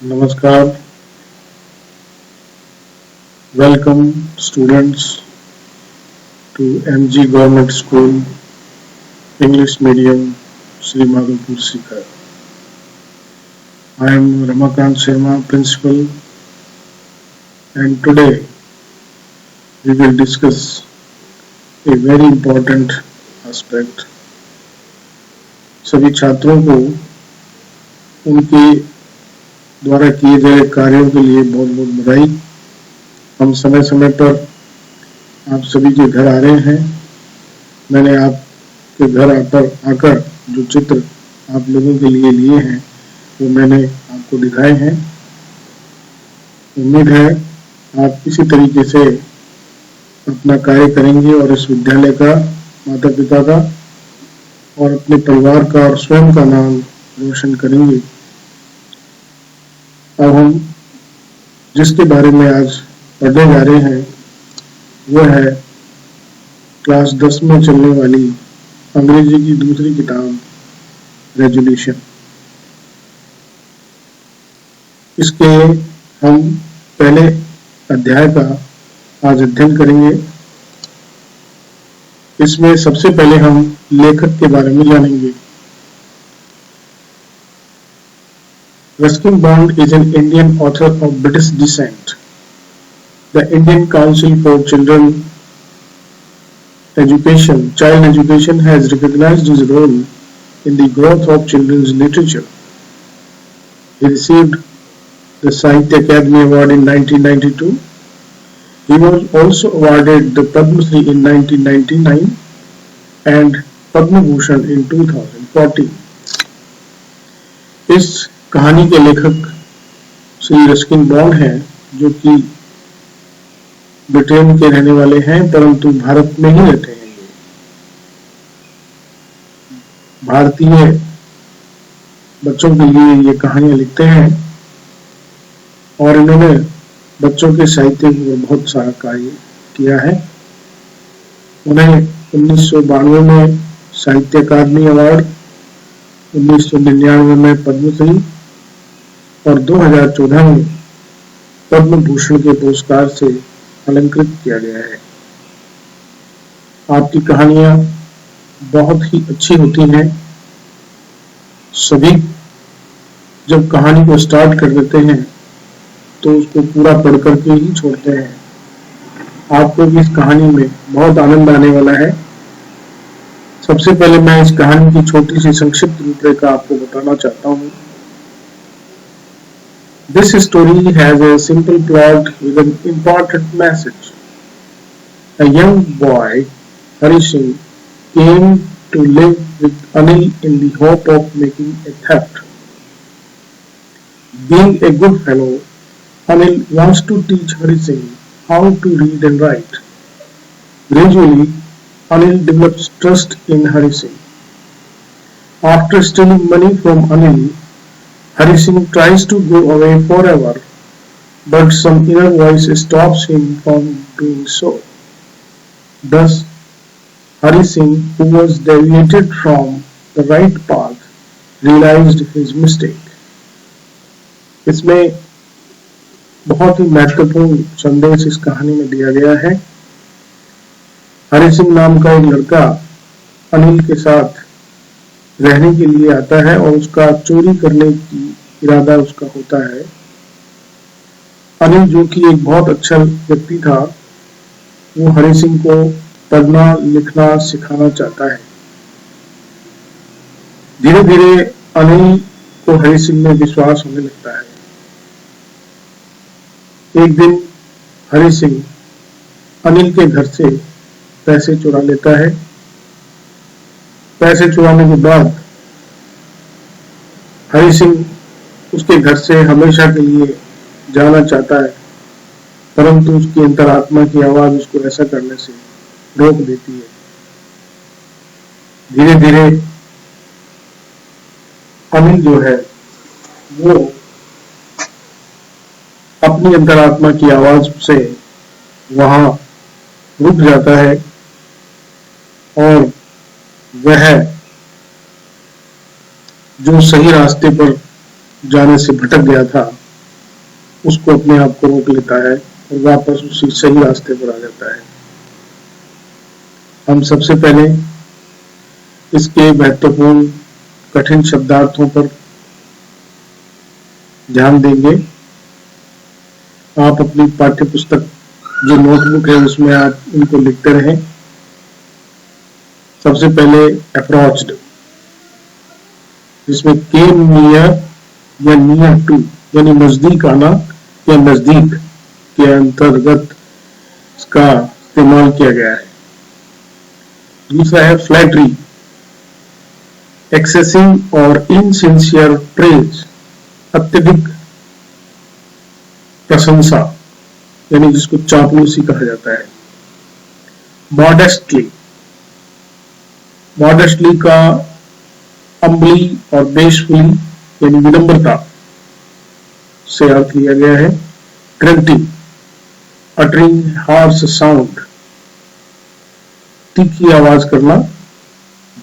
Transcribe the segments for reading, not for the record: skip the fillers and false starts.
Namaskar, welcome students to MG Government School, English Medium, Sri Madhopur Sikar. I am Ramakant Sharma, Principal, and today we will discuss a very important aspect. सभी छात्रों को उनके द्वारा किए गए कार्यों के लिए बहुत बहुत बधाई। हम समय समय पर आप सभी के घर आ रहे हैं। मैंने आपके घर आकर जो चित्र आप लोगों के लिए लिए हैं वो मैंने आपको दिखाए हैं। उम्मीद है आप इसी तरीके से अपना कार्य करेंगे और इस विद्यालय का, माता पिता का और अपने परिवार का और स्वयं का नाम रोशन करेंगे। अब हम जिसके बारे में आज पढ़ने जा रहे हैं वो है क्लास 10 में चलने वाली अंग्रेजी की दूसरी किताब रेजोल्यूशन। इसके हम पहले अध्याय का आज अध्ययन करेंगे। इसमें सबसे पहले हम लेखक के बारे में जानेंगे। Ruskin Bond is an Indian author of British descent. The Indian Council for Child Education has recognized his role in the growth of children's literature. He received the Sahitya Akademi Award in 1992. He was also awarded the Padma Shri in 1999 and Padma Bhushan in 2014. इस कहानी के लेखक Shri Ruskin bond हैं, जो कि Britain के रहने वाले हैं, परंतु भारत में ही रहते हैं। भारतीय बच्चों के लिए ये कहानियां लिखते हैं और इन्होंने बच्चों के साहित्य पर बहुत सारा कार्य किया है। उन्हें 1992 में साहित्य अकादमी अवार्ड, 1999 में पद्मश्री और 2014 में पद्म भूषण के पुरस्कार से अलंकृत किया गया है। आपकी कहानियां बहुत ही अच्छी होती हैं। सभी जब कहानी को स्टार्ट कर देते हैं तो उसको पूरा पढ़ करके ही छोड़ते हैं। आपको भी इस कहानी में बहुत आनंद आने वाला है। सबसे पहले मैं इस कहानी की छोटी सी संक्षिप्त रूपरेखा आपको बताना चाहता हूँ। This story has a simple plot with an important message. A young boy, Hari Singh, came to live with Anil in the hope of making a theft. Being a good fellow, Anil wants to teach Hari Singh how to read and write. Gradually, Anil develops trust in Hari Singh. After stealing money from Anil, Hari Singh tries to go away forever, but some inner voice stops him from doing so. Thus, Hari Singh, who was deviated from the right path, realized his mistake. इसमें बहुत ही महत्वपूर्ण संदेश इस कहानी में दिया गया है। हरि सिंह नाम का एक लड़का अनिल के साथ रहने के लिए आता है और उसका चोरी करने की इरादा उसका होता है। अनिल, जो कि एक बहुत अच्छा व्यक्ति था, वो हरि सिंह को पढ़ना लिखना सिखाना चाहता है। धीरे धीरे अनिल को हरि सिंह में विश्वास होने लगता है। एक दिन हरि सिंह अनिल के घर से पैसे चुरा लेता है। पैसे चुराने के बाद हरि सिंह उसके घर से हमेशा के लिए जाना चाहता है, परंतु उसकी अंतरात्मा की आवाज उसको ऐसा करने से रोक देती है। धीरे धीरे अनिल जो है वो अपनी अंतरात्मा की आवाज से वहां रुक जाता है और वह जो सही रास्ते पर जाने से भटक गया था उसको अपने आप को रोक लेता है और वापस उसी सही रास्ते पर आ जाता है। हम सबसे पहले इसके महत्वपूर्ण कठिन शब्दार्थों पर ध्यान देंगे। आप अपनी पाठ्य पुस्तक जो नोटबुक है उसमें आप इनको लिखते रहें। सबसे पहले अप्रोच्ड, जिसमें केम नियर या नियर टू यानी नजदीक आना या नजदीक के अंतर्गत इसका इस्तेमाल किया गया है। दूसरा है फ्लैटरी, एक्सेसिव और इनसिंसियर प्रेज, अत्यधिक प्रशंसा यानी जिसको चापलूसी कहा जाता है। मॉडेस्टली, मॉडेस्टली का अम्बली और बेशफुली यानी विनम्रता से अर्थ लिया गया है। ग्रंटिंग, अटरिंग हार्श साउंड, तीखी आवाज करना।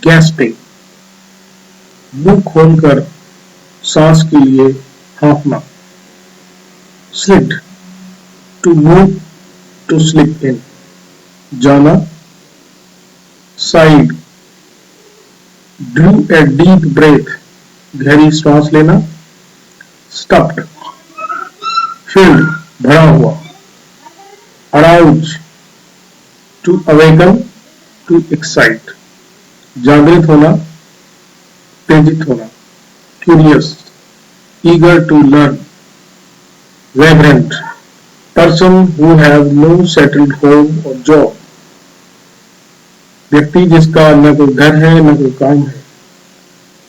गैस्पिंग, मुंह खोलकर सांस के लिए हाँफना। Slit, to move, to slip in, जाना। Sighed, drew a deep breath, गहरी सांस लेना। स्टफ्ड, फिल्ड, भरा हुआ। Arouse, to awaken, to excite, जागृत होना, उत्तेजित होना। Curious, eager to learn. Vagrant, person who have no settled home or job, व्यक्ति जिसका न कोई घर है न कोई काम है।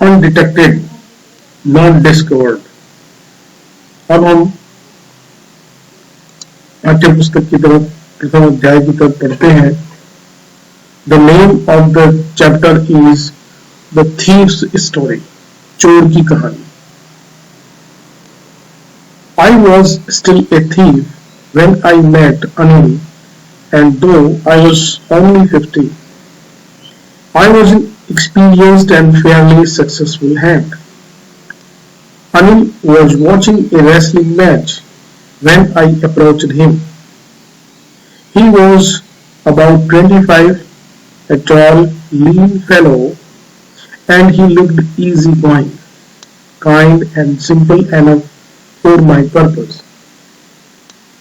Undetected, not discovered. अब हम पाठ्य पुस्तक की तरफ प्रथम अध्याय की तरफ पढ़ते हैं। The name of the chapter is the thieves story, चोर की कहानी। I was still a thief when I met Anil, and though I was only 15, I was an experienced and fairly successful hand. Anil was watching a wrestling match when I approached him. He was about 25, a tall, lean fellow, and he looked easygoing, kind and simple enough for my purpose.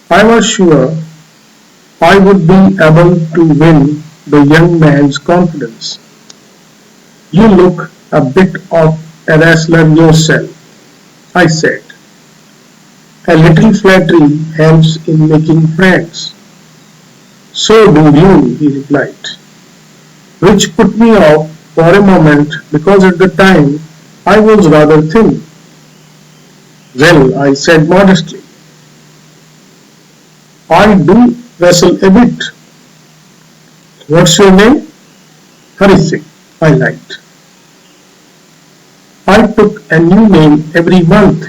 I was sure I would be able to win the young man's confidence. You look a bit of a wrestler yourself, I said. A little flattery helps in making friends. So do you, he replied, which put me off for a moment because at the time I was rather thin. Well, I said modestly, I do wrestle a bit. What's your name? Hari Singh, I liked. I took a new name every month.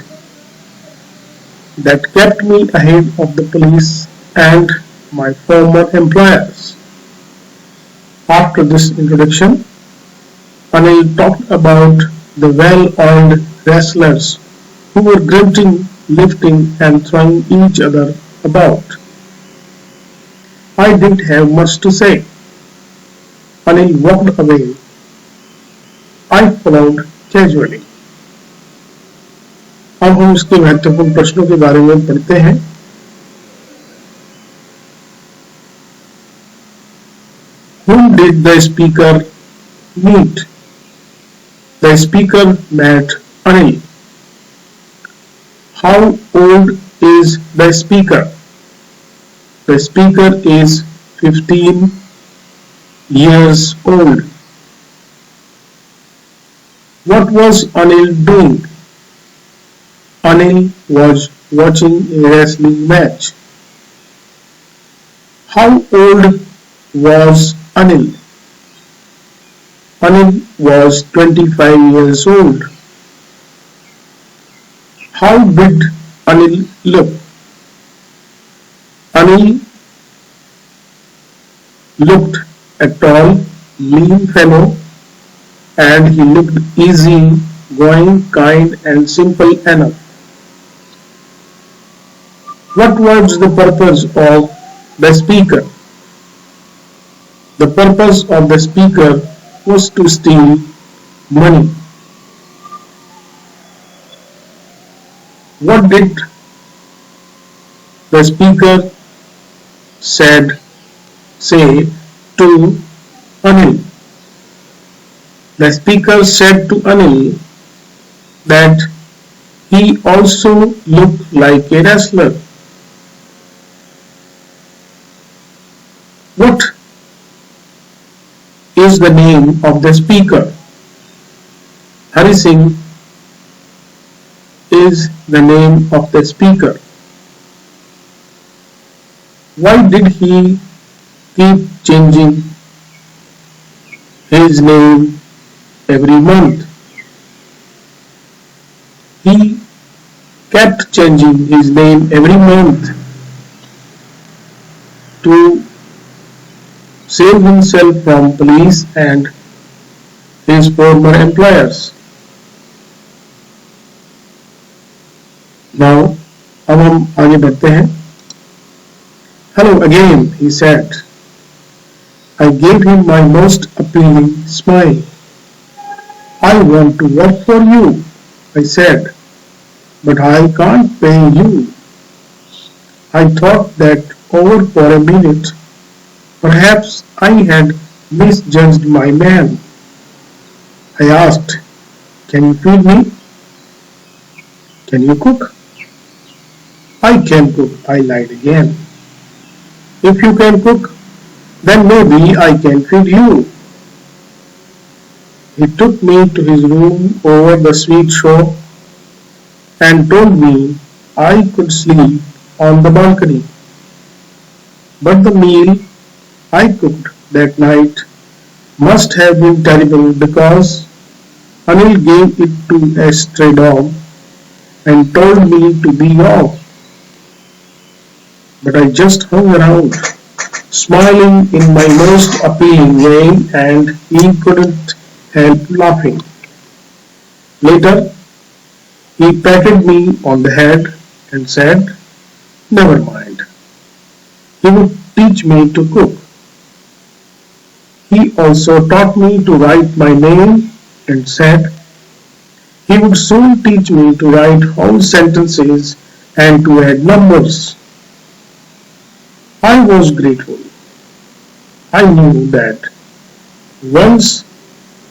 That kept me ahead of the police and my former employers. After this introduction, Anil talked about the well-oiled wrestlers who were grunting, lifting and throwing each other about. I didn't have much to say. Anil walked away. I followed casually. अब हम इसके महत्वपूर्ण प्रश्नों के बारे में पढ़ते हैं। Whom did the speaker meet? The speaker met Anil. How old is the speaker? The speaker is 15 years old. What was Anil doing? Anil was watching a wrestling match. How old was Anil? Anil was 25 years old. How did Anil look? Anil looked a tall, lean fellow, and he looked easy going, kind and simple enough. What was the purpose of the speaker? The purpose of the speaker was to steal money. What did the speaker say to Anil? The speaker said to Anil that he also looked like a wrestler. What is the name of the speaker? Hari Singh is the name of the speaker. Why did he keep changing his name every month? He kept changing his name every month to save himself from police and his former employers. Now, अब हम आगे बढ़ते हैं. Hello again, he said. I gave him my most appealing smile. I want to work for you, I said, but I can't pay you. I thought that over for a minute. Perhaps I had misjudged my man. I asked, can you feed me? Can you cook? I can cook, I lied again. If you can cook, then maybe I can feed you. He took me to his room over the sweet shop and told me I could sleep on the balcony. But the meal I cooked that night must have been terrible because Anil gave it to a stray dog and told me to be off. But I just hung around, smiling in my most appealing way, and he couldn't help laughing. Later, he patted me on the head and said, never mind. He would teach me to cook. He also taught me to write my name and said he would soon teach me to write whole sentences and to add numbers. I was grateful. I knew that once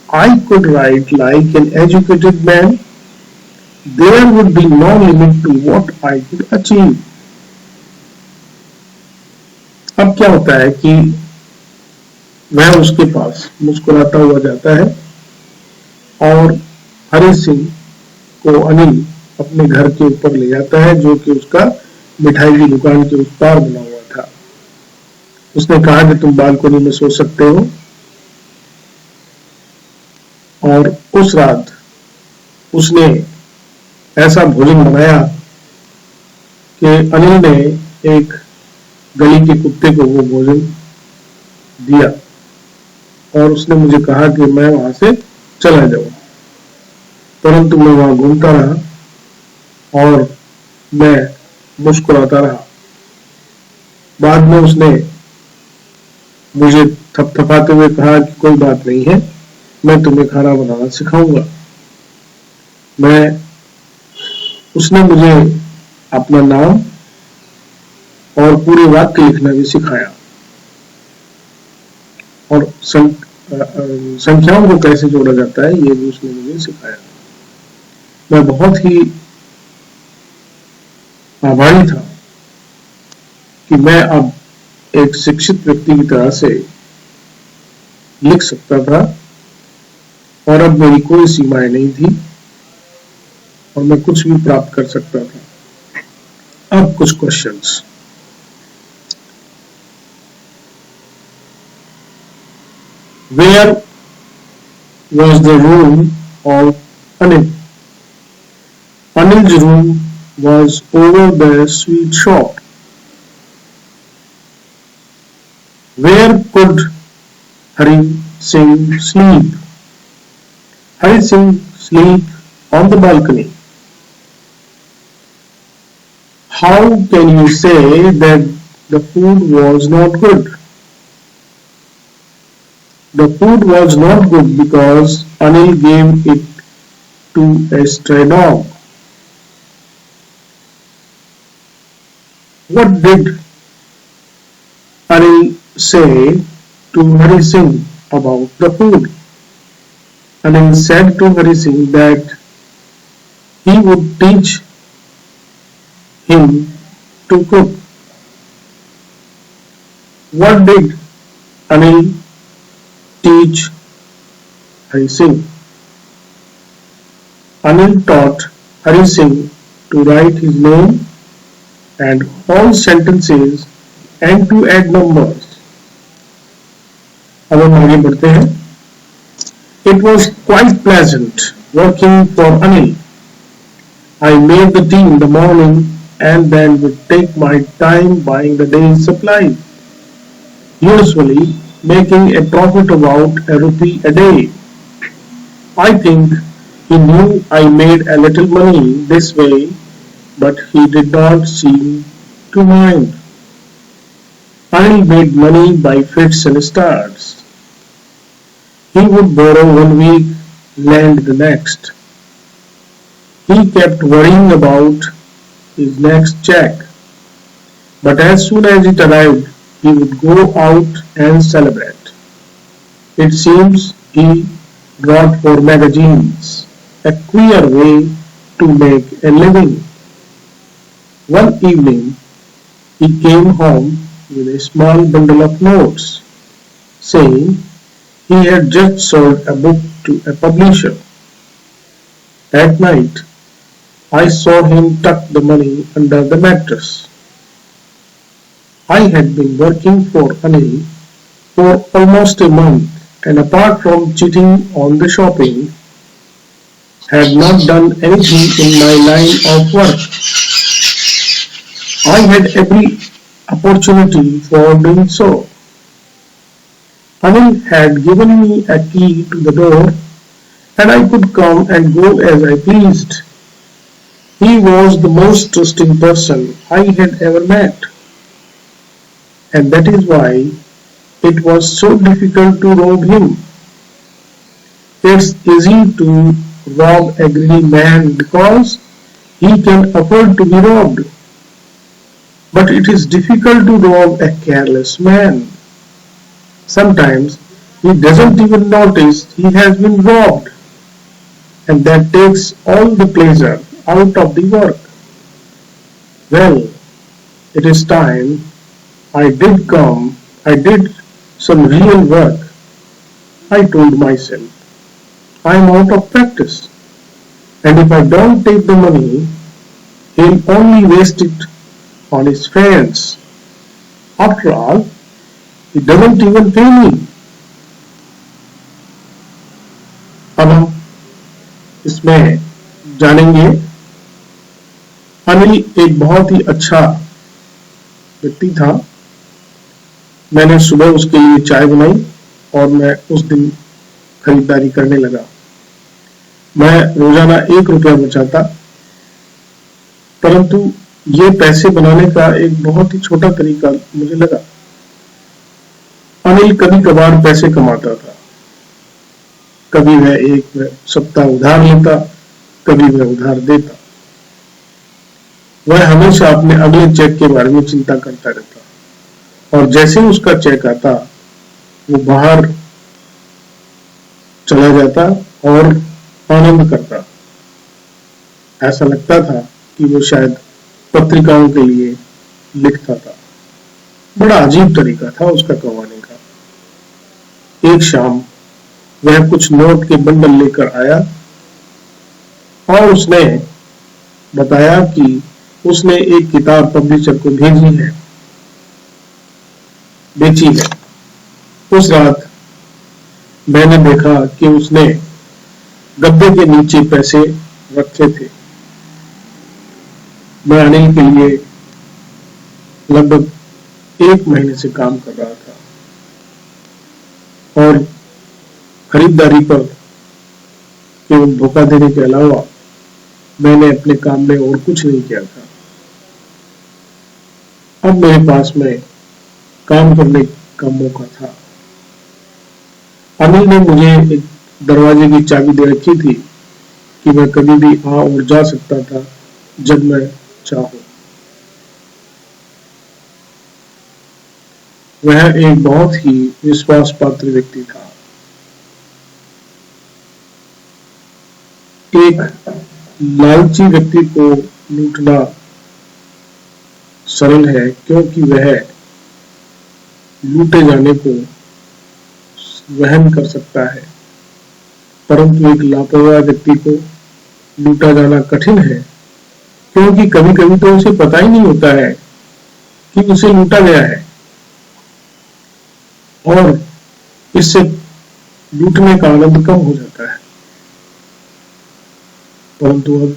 I could write like an educated man, there would be no limit to what I could achieve. अब क्या होता है कि वह उसके पास मुस्कुराता हुआ जाता है और हरि सिंह को अनिल अपने घर के ऊपर ले जाता है जो कि उसका मिठाई की दुकान के उस पार बना हुआ था. उसने कहा कि तुम बालकनी में सो सकते हो और उस रात उसने ऐसा भोजन बनाया कि अनिल ने एक गली के कुत्ते को वो भोजन दिया और उसने मुझे कहा कि मैं वहां से चला जाऊं, परंतु मैं वहां घूमता रहा और मैं मुस्कुराता रहा. बाद में उसने मुझे थपथपाते हुए कहा कि कोई बात नहीं है, मैं तुम्हें खाना बनाना सिखाऊंगा. उसने मुझे अपना नाम और पूरे वाक्य लिखना भी सिखाया और संख्याओं को कैसे जोड़ा जाता है ये भी उसने मुझे सिखाया. मैं बहुत ही आभारी था कि मैं अब एक शिक्षित व्यक्ति की तरह से लिख सकता था और अब मेरी कोई सीमाएं नहीं थी और मैं कुछ भी प्राप्त कर सकता था. अब कुछ questions. Where was the room of Anil? Anil's room was over the sweet shop. Where could Hari Singh sleep? Hari Singh sleep on the balcony. How can you say that the food was not good? The food was not good because Anil gave it to a stray dog. What did Anil say to Hari Singh about the food? Anil said to Hari Singh that he would teach him to cook. What did Anil teach Hari Singh? Anil taught Hari Singh to write his name and whole sentences and to add numbers. अब हम आगे बढ़ते हैं. It was quite pleasant working for Anil. I made the tea in the morning and then would take my time buying the day's supplies, usually making a profit of about a rupee a day. I think he knew I made a little money this way, but he did not seem to mind. Anil made money by fits and starts. He would borrow one week, lend the next. He kept worrying about his next check, but as soon as it arrived, he would go out and celebrate. It seems he wrote for magazines, a queer way to make a living. One evening, he came home with a small bundle of notes, saying he had just sold a book to a publisher. At night, I saw him tuck the money under the mattress. I had been working for Anil for almost a month, and apart from cheating on the shopping, had not done anything in my line of work. I had every opportunity for doing so. Anil had given me a key to the door, and I could come and go as I pleased. He was the most trusting person I had ever met, and that is why it was so difficult to rob him. It's easy to rob a greedy man because he can afford to be robbed, but it is difficult to rob a careless man. Sometimes he doesn't even notice he has been robbed, and that takes all the pleasure out of the work. Well, it is time I did some real work. I told myself, I am out of practice, and if I don't take the money, he'll only waste it on his friends. After all, he doesn't even pay me. अब हम इसमें जानेंगे, अनिल एक बहुत ही अच्छा व्यक्ति था. मैंने सुबह उसके लिए चाय बनाई और मैं उस दिन खरीदारी करने लगा. मैं रोजाना 1 रुपया बचाता, परंतु ये पैसे बनाने का एक बहुत ही छोटा तरीका मुझे लगा. अनिल कभी कभार पैसे कमाता था. कभी वह एक सप्ताह उधार लेता, कभी वह उधार देता. वह हमेशा अपने अगले चेक के बारे में चिंता करता रहता, और जैसे ही उसका चेक आता वो बाहर चला जाता और आनंद करता. ऐसा लगता था कि वो शायद पत्रिकाओं के लिए लिखता था. बड़ा अजीब तरीका था उसका कमाने का. एक शाम वह कुछ नोट के बंडल लेकर आया और उसने बताया कि उसने एक किताब पब्लिशर को बेची है. उस रात मैंने देखा कि उसने गद्दे के नीचे पैसे रखे थे. मैं अनिल के लिए लगभग 1 महीने से काम कर रहा था और खरीदारी पर केवल धोखा देने के अलावा मैंने अपने काम में और कुछ नहीं किया था. अब मेरे पास में काम करने का मौका था। अनिल ने मुझे एक दरवाजे की चाबी दे रखी थी कि मैं कभी भी आ और जा सकता था जब मैं चाहूं। वह एक बहुत ही विश्वास पात्र व्यक्ति था। एक लालची व्यक्ति को लूटना सरल है क्योंकि वह लूटे जाने को वहन कर सकता है, परंतु एक लापरवाह व्यक्ति को लूटा जाना कठिन है क्योंकि कभी कभी तो उसे पता ही नहीं होता है कि उसे लूटा गया है और इससे लूटने का आनंद कम हो जाता है। परंतु अब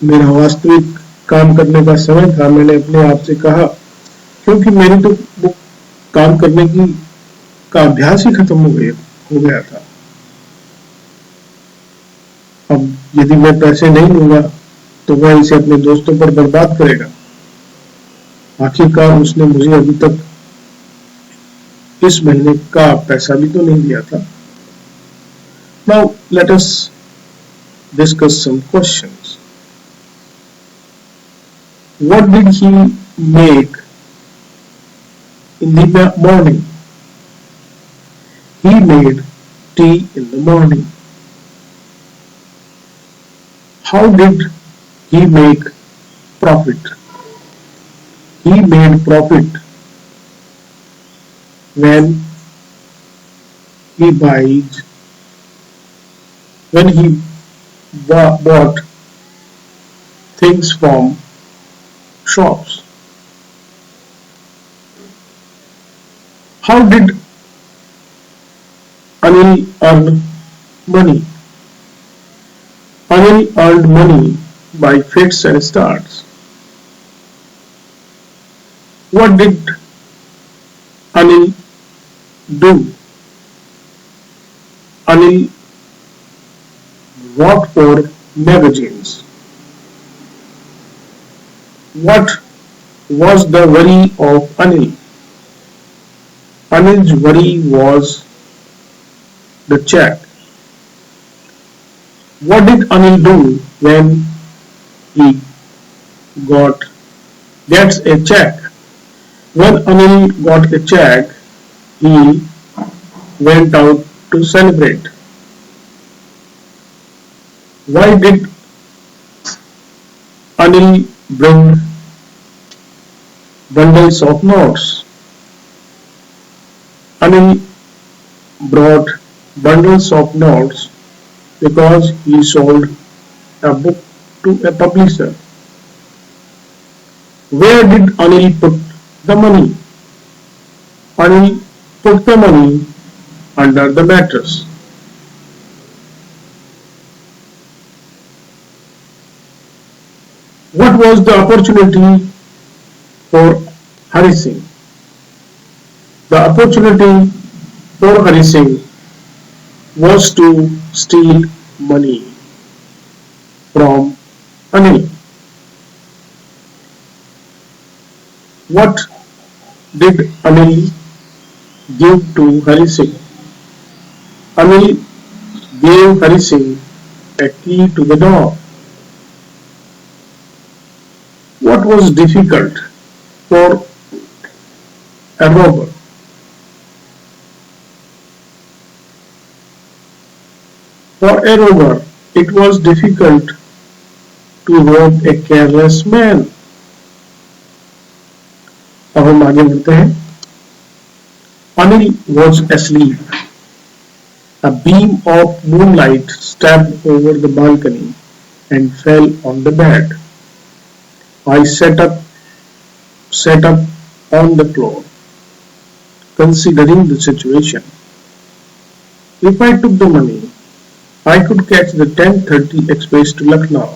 मेरा वास्तविक काम करने का समय था। मैंने अपने आप से कहा, क्योंकि मेरी तो वो काम करने की का अभ्यास ही खत्म हो गया था। अब यदि मैं पैसे नहीं लूंगा तो वह इसे अपने दोस्तों पर बर्बाद करेगा। आखिरकार उसने मुझे अभी तक इस महीने का पैसा भी तो नहीं दिया था। Now let us discuss some questions. What did he make in the morning? He made tea in the morning. How did he make profit? He made profit when he bought things from shops. How did Anil earn money? Anil earned money by fits and starts. What did Anil do? Anil wrote for magazines. What was the worry of Anil? Anil's worry was the check. What did Anil do when he gets a check? When Anil got a check, he went out to celebrate. Why did Anil bring bundles of notes? Anil brought bundles of notes because he sold a book to a publisher. Where did Anil put the money? Anil put the money under the mattress. What was the opportunity for Hari Singh? The opportunity for Hari Singh was to steal money from Anil. What did Anil give to Hari Singh? Anil gave Hari Singh a key to the door. What was difficult for a robber? For a robber, it was difficult to rob a careless man. अब हम आगे बढ़ते हैं. Anil was asleep. A beam of moonlight stabbed over the balcony and fell on the bed. I sat up on the floor, considering the situation. If I took the money, I could catch the 10:30 express to Lucknow.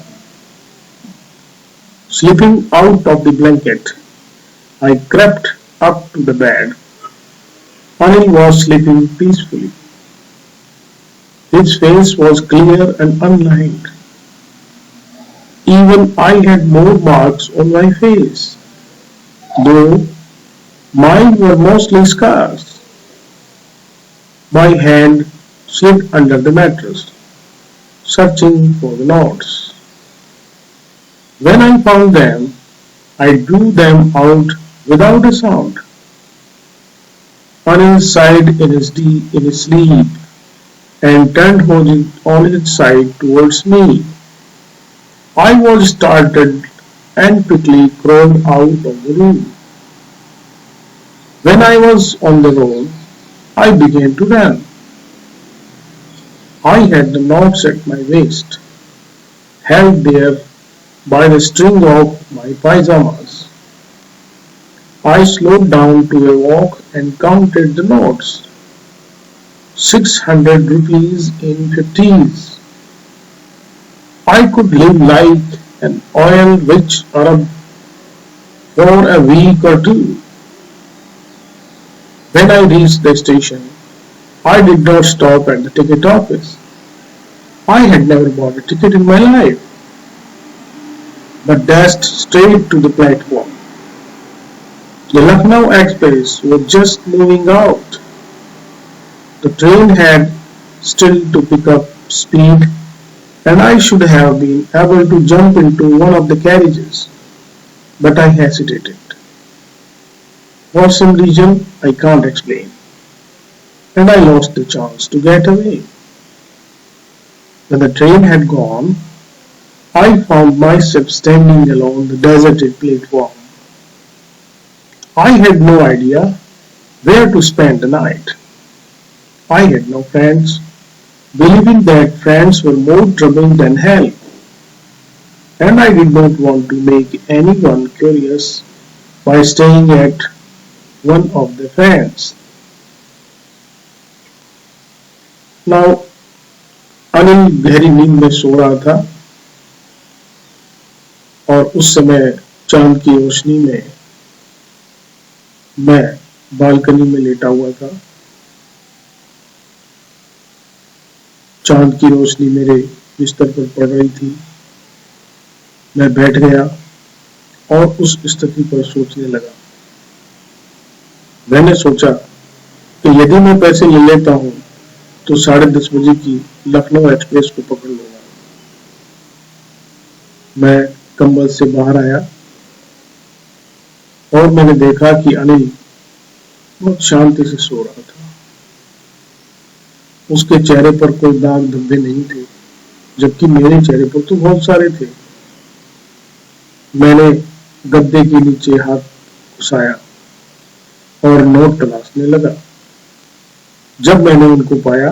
Slipping out of the blanket, I crept up to the bed. Anil was sleeping peacefully. His face was clear and unlined. Even I had more marks on my face. though mine were mostly scarce. My hand slid under the mattress, searching for the notes. When I found them, I drew them out without a sound. Anil sighed in his sleep and turned on his side towards me. I was startled and quickly crawled out of the room. When I was on the road, I began to run. I had the knots at my waist, held there by the string of my pyjamas. I slowed down to a walk and counted the notes. 600 rupees in 50s. I could live like an oil-rich Arab for a week or two. When I reached the station, I did not stop at the ticket office. I had never bought a ticket in my life, but dashed straight to the platform. The Lucknow Express was just moving out. The train had still to pick up speed, and I should have been able to jump into one of the carriages, but I hesitated. For some reason I can't explain, and I lost the chance to get away. When the train had gone, I found myself standing along the deserted platform. I had no idea where to spend the night. I had no friends, believing that friends were more trouble than help, and I did not want to make anyone curious by staying at one of the friends. Now, Anil गहरी नींद में सो रहा था और उस समय चांद की रोशनी में मैं बालकनी में लेटा हुआ था। चांद की रोशनी मेरे बिस्तर पर पड़ रही थी। मैं बैठ गया और उस स्थिति पर सोचने लगा। मैंने सोचा कि यदि मैं पैसे ले लेता हूं तो 10:30 बजे की लखनऊ एक्सप्रेस को पकड़ लूंगा। मैं कंबल से बाहर आया और मैंने देखा कि अनिल बहुत शांति से सो रहा था। उसके चेहरे पर कोई दाग धब्बे नहीं थे, जबकि मेरे चेहरे पर तो बहुत सारे थे। मैंने गद्दे के नीचे हाथ घुसाया और नोट तलाशने लगा। जब मैंने उनको पाया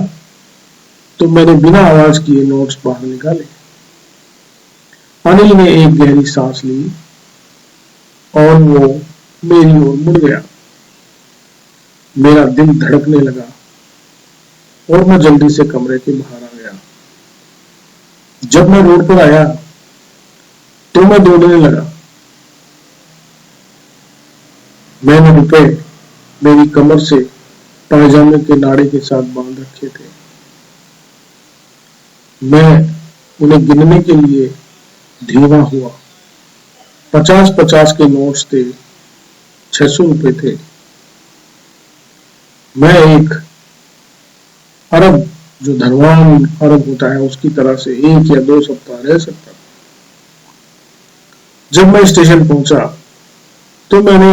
तो मैंने बिना आवाज किए नोट्स बाहर निकाले। अनिल ने एक गहरी सांस ली और वो मेरी ओर मुड़ गया। मेरा दिल धड़कने लगा और मैं जल्दी से कमरे के बाहर आ गया। जब मैं रोड पर आया तो मैं दौड़ने लगा। मैंने रुपए मेरी कमर से पायजामे के नाड़े के साथ बांध रखे थे। मैं उन्हें गिनने के लिए धीमा हुआ। 50-50 के नोट्स थे, 600 रुपए थे। मैं एक अरब, जो धनवान अरब होता है, उसकी तरह से 1 या 2 सप्ताह रह सकता। जब मैं स्टेशन पहुंचा तो मैंने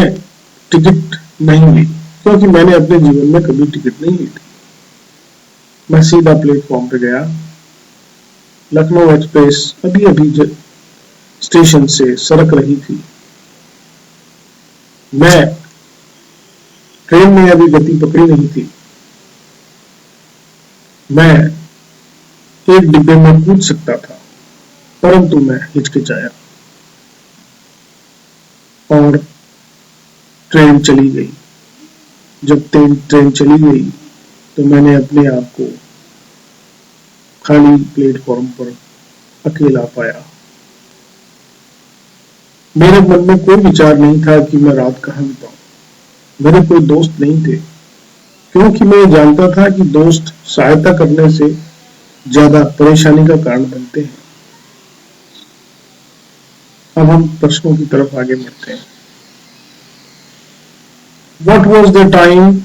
टिकट नहीं ली, क्योंकि मैंने अपने जीवन में कभी टिकट नहीं ली थी। मैं सीधा प्लेटफॉर्म पे गया। लखनऊ एक्सप्रेस अभी अभी स्टेशन से सरक रही थी। मैं ट्रेन में अभी गति पकड़ी नहीं थी। मैं एक डिब्बे में कूद सकता था, परंतु मैं हिचकिचाया और ट्रेन चली गई। जब ट्रेन चली गई तो मैंने अपने आप को खाली प्लेटफॉर्म पर अकेला पाया। मेरे मन में कोई विचार नहीं था कि मैं रात कहाँ बिताऊं। मेरे कोई दोस्त नहीं थे, क्योंकि मैं जानता था कि दोस्त सहायता करने से ज्यादा परेशानी का कारण बनते हैं। अब हम प्रश्नों की तरफ आगे बढ़ते हैं। What was the time?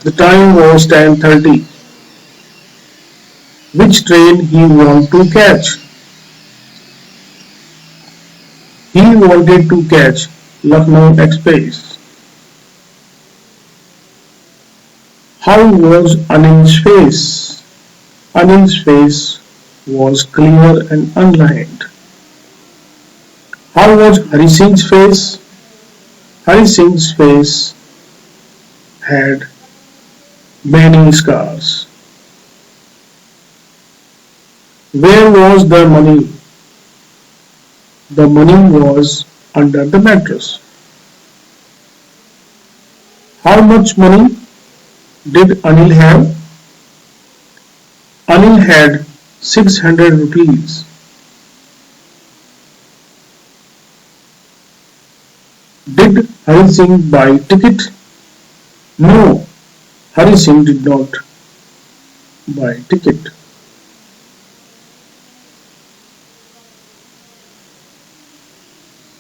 The time was 10:30. Which train he want to catch? He wanted to catch Lucknow Express. How was Anil's face? Anil's face was clear and unlined. How was Hari Singh's face? Hari Singh's face had many scars. Where was the money? The money was under the mattress. How much money did Anil have? Anil had 600 rupees. Did Hari Singh buy ticket? No, Hari Singh did not buy ticket.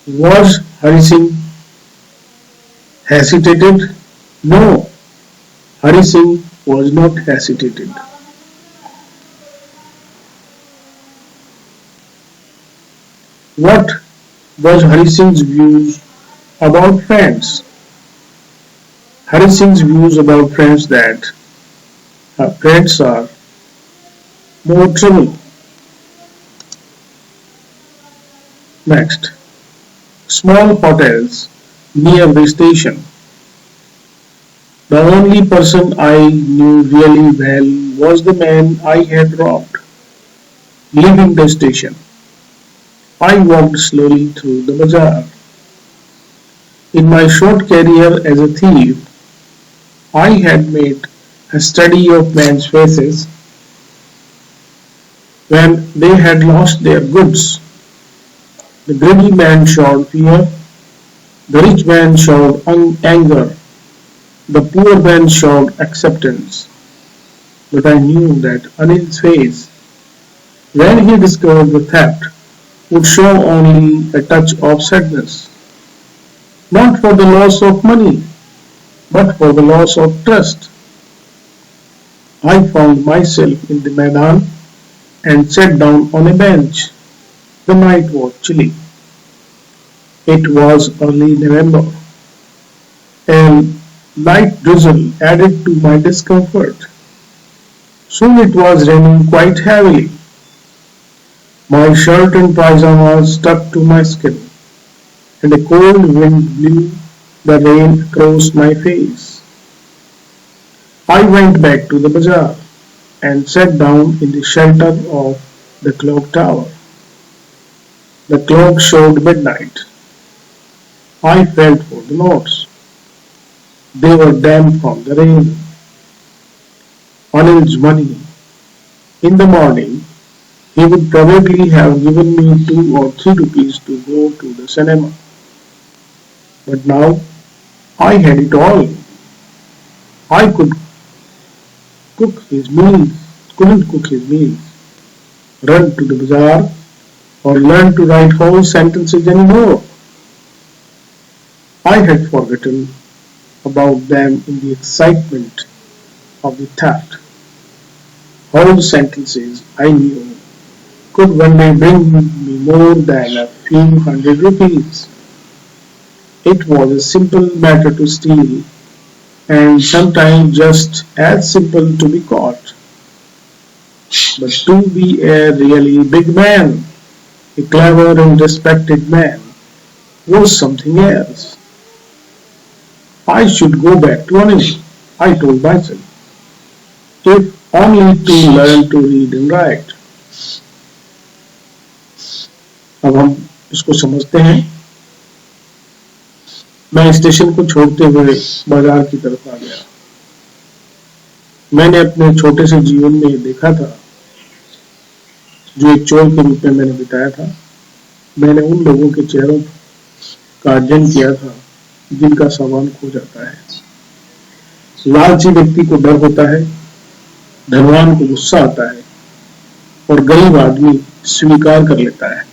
Was Hari Singh hesitated? No, Hari Singh was not hesitated. What was Hari Singh's views about friends? Hari Singh's views about friends that friends are more trouble. Next, small hotels near the station. The only person I knew really well was the man I had robbed. Leaving the station, I walked slowly through the bazaar. In my short career as a thief, I had made a study of men's faces when they had lost their goods. The greedy man showed fear, the rich man showed anger, the poor man showed acceptance. But I knew that Anil's face, when he discovered the theft, would show only a touch of sadness, not for the loss of money, but for the loss of trust. I found myself in the Maidan and sat down on a bench. The night was chilly. It was early November. A light drizzle added to my discomfort. Soon it was raining quite heavily. My shirt and pajamas stuck to my skin, and a cold wind blew the rain across my face. I went back to the bazaar and sat down in the shelter of the clock tower. The clock showed midnight. I felt for the notes. They were damp from the rain. Anil's money. In the morning, he would probably have given me 2 or 3 rupees to go to the cinema. But now I had it all. I cook his meals, couldn't cook his meals, run to the bazaar, or learn to write whole sentences anymore. I had forgotten about them in the excitement of the theft. Whole sentences I knew could one day bring me more than a few hundred rupees. It was a simple matter to steal, and sometimes just as simple to be caught. But to be a really big man, a clever and respected man, was something else. I should go back to Anil, I told myself, if only to learn to read and write. अब हम इसको समझते हैं। मैं station को छोड़ते हुए बाजार की तरफ आ गया। मैंने अपने छोटे से जीवन में ये देखा था जो एक चोर के रूप में मैंने बिताया था। मैंने उन लोगों के चेहरों का अध्ययन किया था जिनका सामान खो जाता है। लालची व्यक्ति को डर होता है, धनवान को गुस्सा आता है और गरीब आदमी स्वीकार कर लेता है।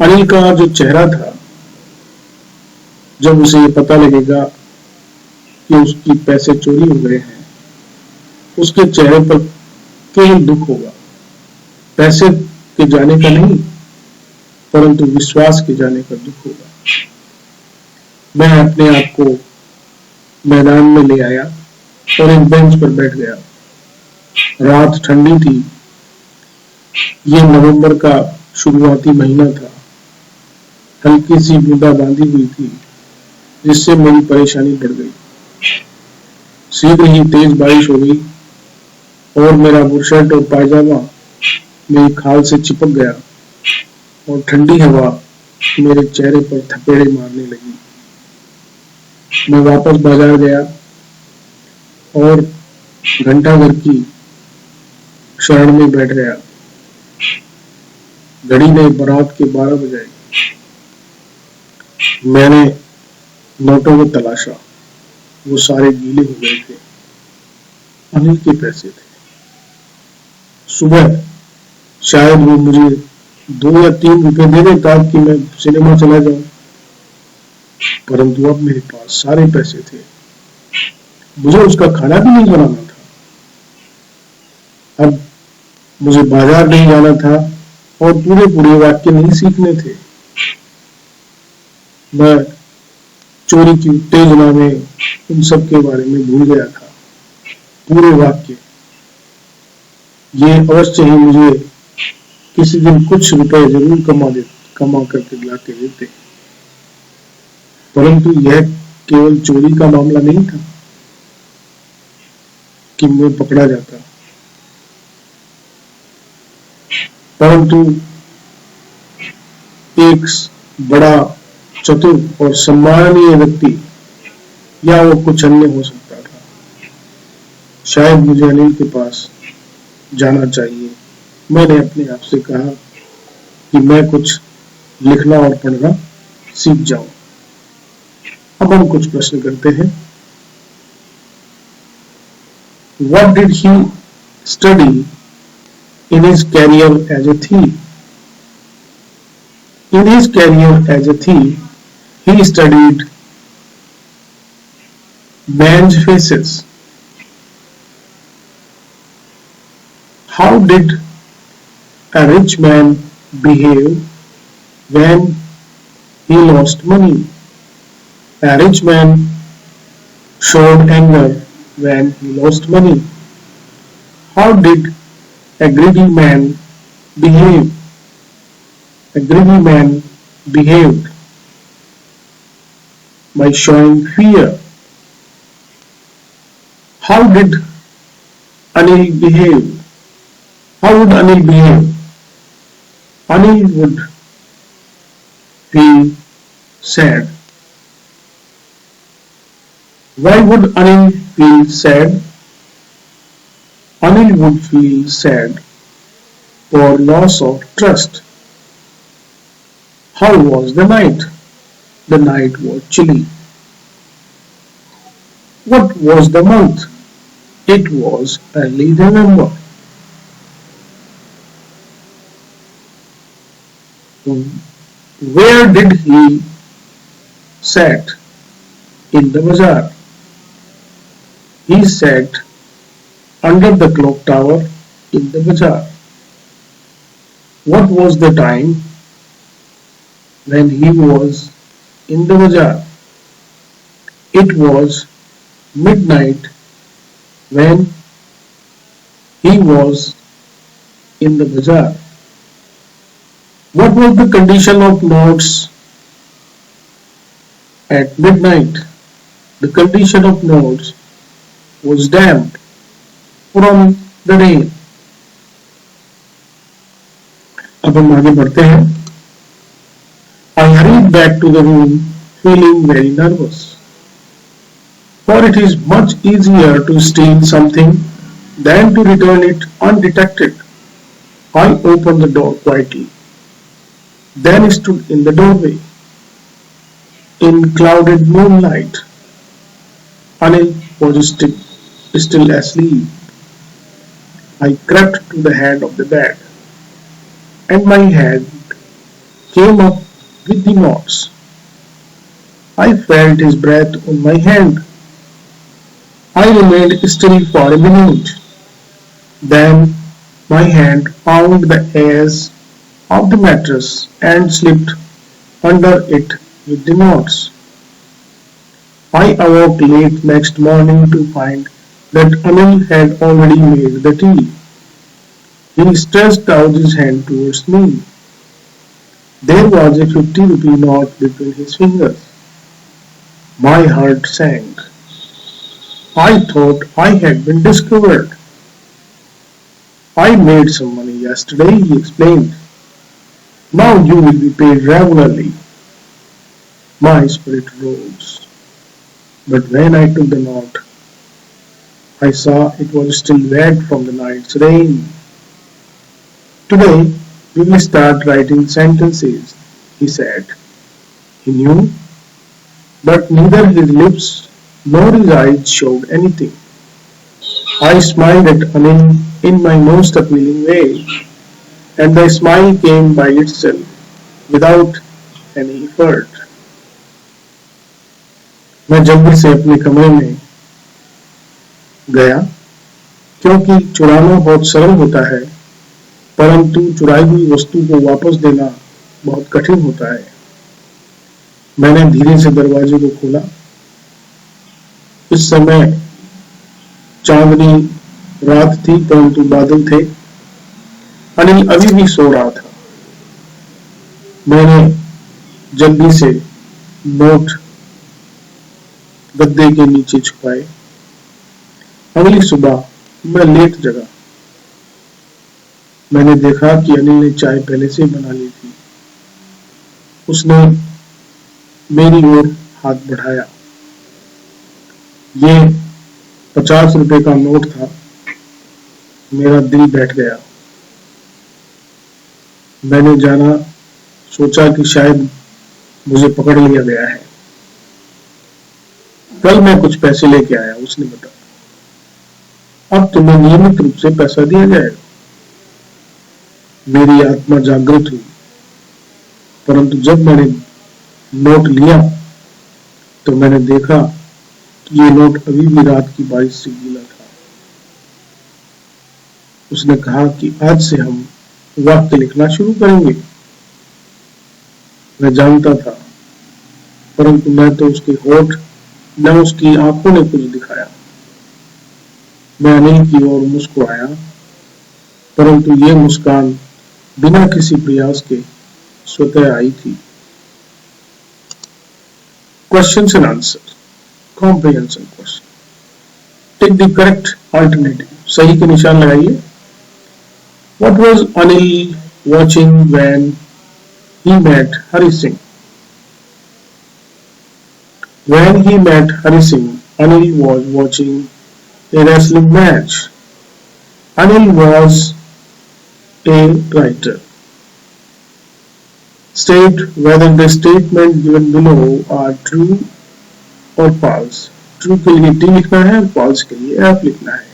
अनिल का जो चेहरा था जब उसे ये पता लगेगा कि उसकी पैसे चोरी हो गए हैं, उसके चेहरे पर केवल दुख होगा, पैसे के जाने का नहीं, परंतु विश्वास के जाने का दुख होगा। मैं अपने आप को मैदान में ले आया और एक बेंच पर बैठ गया। रात ठंडी थी। ये नवंबर का शुरुआती महीना था। हल्की सी बूंदाबांदी हुई थी, जिससे मेरी परेशानी बढ़ गई। शीघ्र ही तेज बारिश हो गई और मेरा बुशर्ट और पायजामा मेरी खाल से चिपक गया और ठंडी हवा मेरे चेहरे पर थपेड़े मारने लगी। मैं वापस बाजार गया और घंटाघर की शरण में बैठ गया। घड़ी ने बारात के 12 बजाए। मैंने नोटों को तलाशा, वो सारे गीले हो गए थे। अनिल के पैसे थे। सुबह शायद वो मुझे 2 या 3 रुपए दे देता कि मैं सिनेमा चला जाऊं, परंतु अब मेरे पास सारे पैसे थे। मुझे उसका खाना भी नहीं बनाना था। अब मुझे बाजार नहीं जाना था और पूरे पूरे वाक्य नहीं सीखने थे। मैं चोरी की उत्तेजना में उन सब के बारे में भूल गया था। पूरे वाक्य। ये अवश्य ही मुझे किसी दिन कुछ रुपए जरूर कमा करके दिला के देते, परंतु यह केवल चोरी का मामला नहीं था कि मैं पकड़ा जाता, परंतु एक बड़ा चतुर और सम्माननीय व्यक्ति या वो कुछ अन्य हो सकता था। शायद मुझे अनिल के पास जाना चाहिए। मैंने अपने आप से कहा कि मैं कुछ लिखना और पढ़ना सीख जाऊं। अब हम कुछ प्रश्न करते हैं। What did he study in his career as a thief? In his career as a thief, he studied men's faces. How did a rich man behave when he lost money? A rich man showed anger when he lost money. How did a greedy man behave? A greedy man behaved by showing fear. How did Anil behave? How would Anil behave? Anil would feel sad. Why would Anil feel sad? Anil would feel sad for loss of trust. How was the night? The night was chilly. What was the month? It was early November. Where did he sat? In the bazaar. He sat under the clock tower in the bazaar. What was the time when he was in the bazaar? It was midnight when he was in the bazaar. What was the condition of notes at midnight? The condition of notes was damp from the rain. अब हम आगे बढ़ते हैं। I hurried back to the room feeling very nervous, for it is much easier to steal something than to return it undetected. I opened the door quietly, then stood in the doorway. In clouded moonlight, Anil was still asleep. I crept to the head of the bed, and my hand came up with the notes. I felt his breath on my hand. I remained still for a minute. Then my hand found the edge of the mattress and slipped under it with the knots. I awoke late next morning to find that Anil had already made the tea. He stretched out his hand towards me. There was a 50 rupee note between his fingers. My heart sank. I thought I had been discovered. I made some money yesterday, he explained. Now you will be paid regularly. My spirit rose. But when I took the note, I saw it was still wet from the night's rain. Today we will start writing sentences, he said. He knew, but neither his lips nor his eyes showed anything. I smiled at Anil in my most appealing way, and the smile came by itself, without any effort. मैं जल्दी से अपने कमरे में गया, क्योंकि चुराना बहुत सरल होता है, परंतु चुराई हुई वस्तु को वापस देना बहुत कठिन होता है। मैंने धीरे से दरवाजे को खोला। इस समय चांदनी रात थी, परंतु बादल थे। अनिल अभी भी सो रहा था। मैंने जल्दी से नोट गद्दे के नीचे छुपाए। अगली सुबह मैं लेट जगा। मैंने देखा कि अनिल ने चाय पहले से बना ली थी। उसने मेरी ओर हाथ बढ़ाया। ये 50 रुपए का नोट था। मेरा दिल बैठ गया। मैंने जाना सोचा कि शायद मुझे पकड़ लिया गया है। कल मैं कुछ पैसे लेके आया, उसने बताया। अब तुम्हें नियमित रूप से पैसा दिया जाएगा। मेरी आत्मा जागृत हुई, परंतु जब मैंने नोट लिया तो मैंने देखा कि ये नोट अभी भी रात की बारिश से गीला था। उसने कहा कि आज से हम वाक्य लिखना शुरू करेंगे। मैं जानता था, परंतु मैं तो उसके होठ न उसकी आंखों ने कुछ दिखाया। मैं अनिल की ओर मुस्कुराया, परंतु ये मुस्कान बिना किसी प्रयास के स्वतः आई थी। Questions and answer, comprehension question. Take the correct alternative, सही के निशान लगाइए। What was Anil watching when he met Hari Singh? When he met Hari Singh, Anil was watching a wrestling match. Anil was a writer. State whether the statement given below are true or false. True के लिए T लिखना है, false के लिए F लिखना है।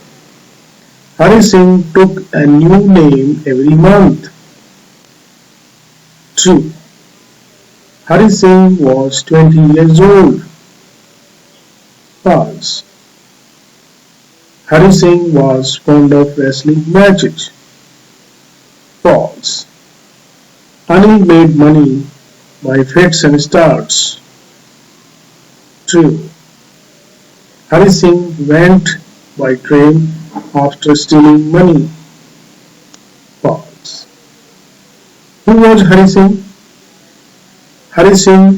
Hari Singh took a new name every month. True. Hari Singh was 20 years old. False. Hari Singh was fond of wrestling matches. False. Anil made money by fits and starts. True. Hari Singh went by train after stealing money. False. Who was Hari Singh? Hari Singh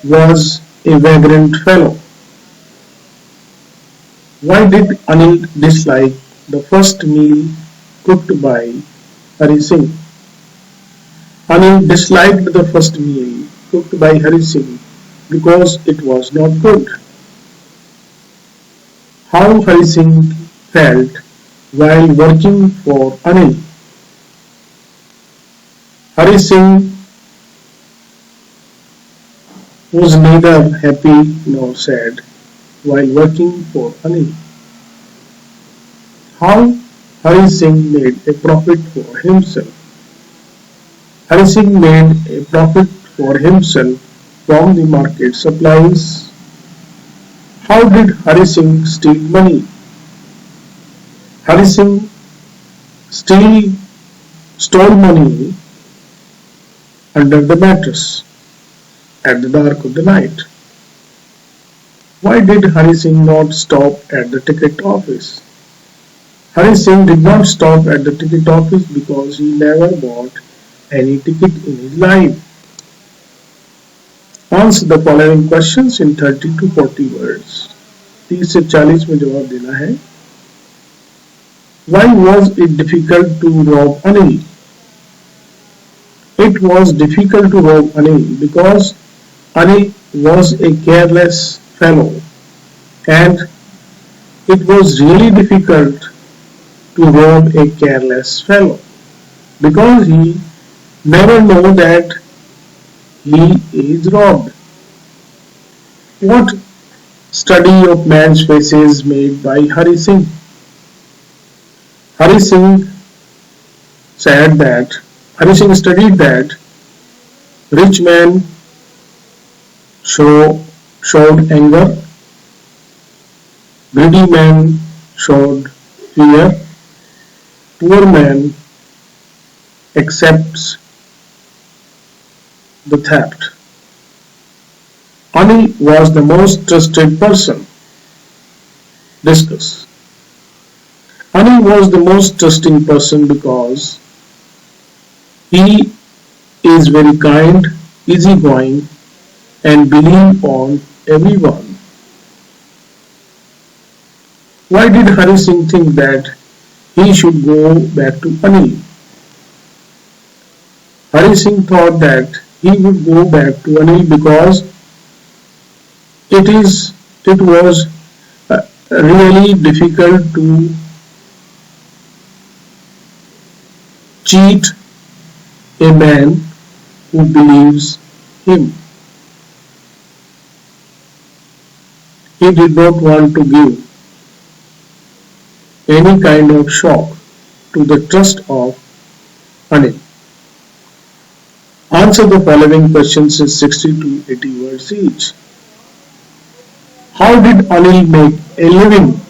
was a vagrant fellow. Why did Anil dislike the first meal cooked by Hari Singh? Anil disliked the first meal cooked by Hari Singh because it was not good. How Hari Singh felt while working for Anil? Hari Singh was neither happy nor sad while working for Anil. How Hari Singh made a profit for himself? Hari Singh made a profit for himself from the market supplies. How did Hari Singh steal money? Hari Singh steal, stole money under the mattress at the dark of the night. Why did Hari Singh not stop at the ticket office? Hari Singh did not stop at the ticket office because he never bought any ticket in his life. Answer the following questions in 30 to 40 words. 30 से 40 में जवाब देना है. Why was it difficult to rob Anil? It was difficult to rob Anil because Anil was a careless fellow, and it was really difficult to rob a careless fellow because he never know that he is robbed. What study of man's faces made by Hari Singh? Hari Singh studied that rich men showed anger, greedy men showed fear, poor man accepts the theft. Anil was the most trusted person. Discuss. Anil was the most trusting person because he is very kind, easygoing, and believe on everyone. Why did Hari Singh think that he should go back to Anil? Hari Singh thought that he would go back to Anil because it was really difficult to cheat a man who believes him. He did not want to give any kind of shock to the trust of Anil. Answer the following questions in 60 to 80 words each. How did Anil make a living?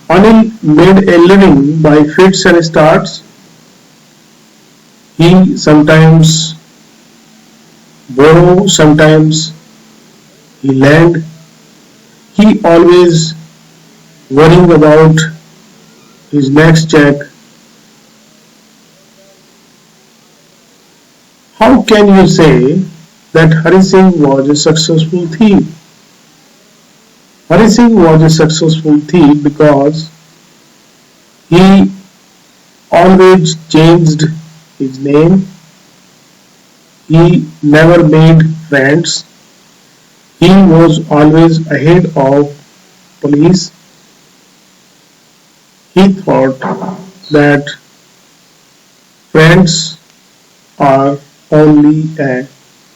Anil made a living by fits and starts. He sometimes borrow, sometimes he lend. He always worrying about his next check. How can you say that Hari Singh was a successful thief? Hari Singh was a successful thief because he always changed his name. He never made friends. He was always ahead of police. He thought that friends are only a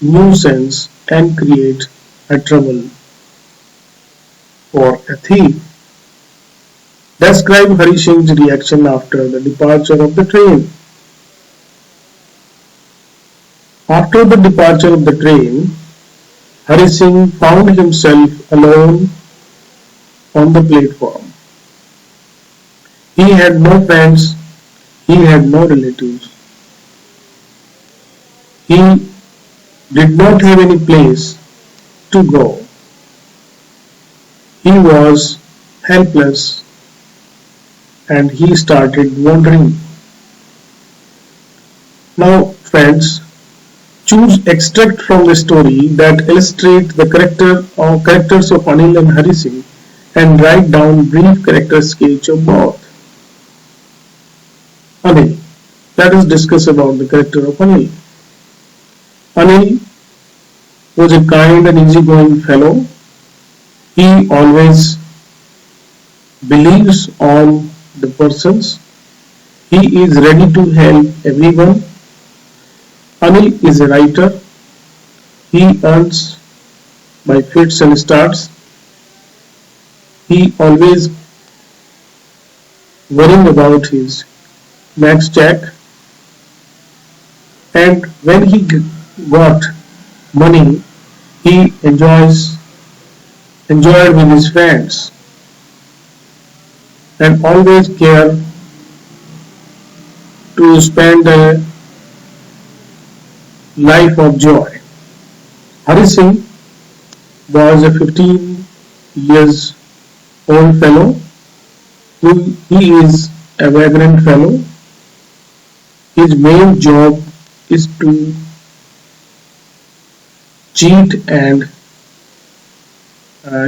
nuisance and create a trouble for a thief. Describe Hari Singh's reaction after the departure of the train. After the departure of the train, Hari Singh found himself alone on the platform. He had no friends, he had no relatives. He did not have any place to go. He was helpless and he started wandering. Now, friends, choose extract from the story that illustrate the characters of Anil and Hari Singh and write down brief character sketch of both. Anil. Let us discuss about the character of Anil. Anil was a kind and easygoing fellow. He always believes on the persons. He is ready to help everyone. Anil is a writer. He earns by fits and starts. He always worrying about his next check, and when he got money he enjoyed with his friends and always care to spend a life of joy. Hari Singh was a 15 years old fellow who he is a vagrant fellow. His main job is to cheat and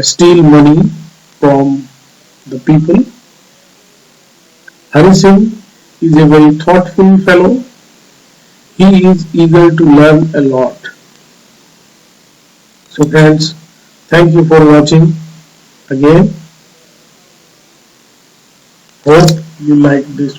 steal money from the people. Hari Singh is a very thoughtful fellow. He is eager to learn a lot. So friends, thank you for watching again. Hope you like this